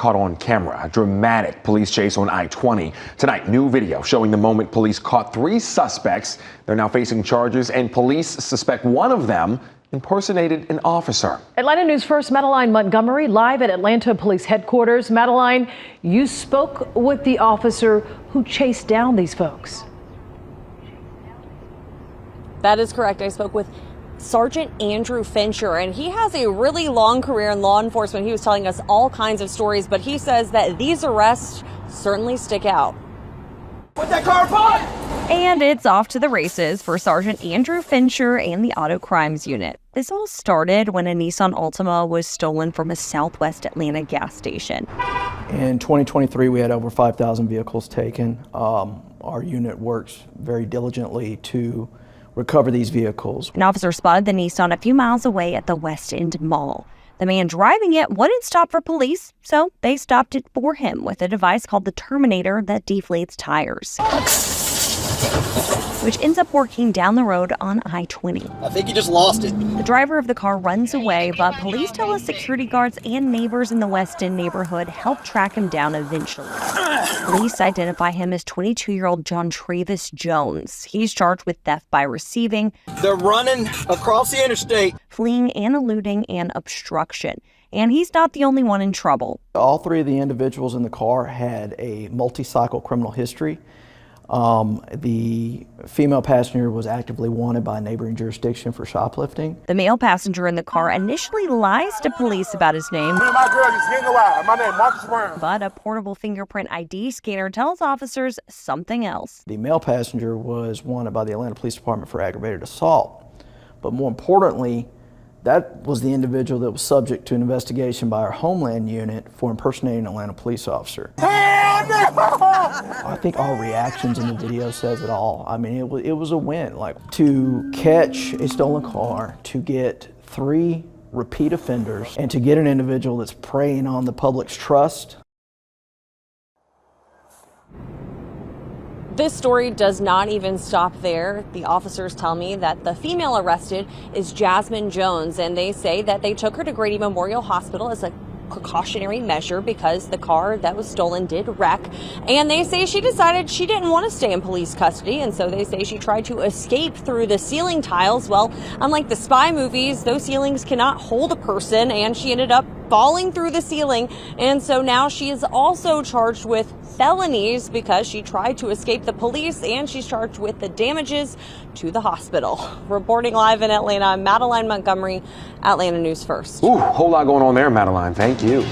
Caught on camera, a dramatic police chase on I-20. Tonight, new video showing the moment police caught 3 suspects. They're now facing charges, and police suspect one of them impersonated an officer. Atlanta News First, Madeline Montgomery, live at Atlanta Police Headquarters. Madeline, you spoke with the officer who chased down these folks. That is correct. I spoke with Sergeant Andrew Fincher, and he has a really long career in law enforcement. He was telling us all kinds of stories, but he says that these arrests certainly stick out. Put that car apart! And it's off to the races for Sergeant Andrew Fincher and the Auto Crimes Unit. This all started when a Nissan Altima was stolen from a Southwest Atlanta gas station. In 2023, we had over 5,000 vehicles taken. Our unit works very diligently to recover these vehicles. An officer spotted the Nissan a few miles away at the West End Mall. The man driving it wouldn't stop for police, so they stopped it for him with a device called the Terminator that deflates tires, which ends up working down the road on I-20. I think you just lost it. The driver of the car runs away, but police tell us security guards and neighbors in the West End neighborhood helped track him down eventually. Police identify him as 22-year-old John Travis Jones. He's charged with theft by receiving, They're running across the interstate. fleeing and eluding, and obstruction. And he's not the only one in trouble. All 3 of the individuals in the car had a multi-cycle criminal history. The female passenger was actively wanted by a neighboring jurisdiction for shoplifting. The male passenger in the car initially lies to police about his name, My girl is getting wild. My name is Marcus Brown. but a portable fingerprint ID scanner tells officers something else. The male passenger was wanted by the Atlanta Police Department for aggravated assault. But more importantly, that was the individual that was subject to an investigation by our Homeland Unit for impersonating an Atlanta police officer. Hell no! I think our reactions in the video says it all. I mean, it was a win. Like, to catch a stolen car, to get 3 repeat offenders, and to get an individual that's preying on the public's trust. This story does not even stop there. The officers tell me that the female arrested is Jasmine Jones, and they say that they took her to Grady Memorial Hospital as a precautionary measure because the car that was stolen did wreck. And they say she decided she didn't want to stay in police custody, and so they say she tried to escape through the ceiling tiles. Well, unlike the spy movies, those ceilings cannot hold a person, and she ended up falling through the ceiling. And so now she is also charged with felonies because she tried to escape the police, and she's charged with the damages to the hospital. Reporting live in Atlanta, Madeline Montgomery, Atlanta News First. Ooh, whole lot going on there, Madeline. Thank you.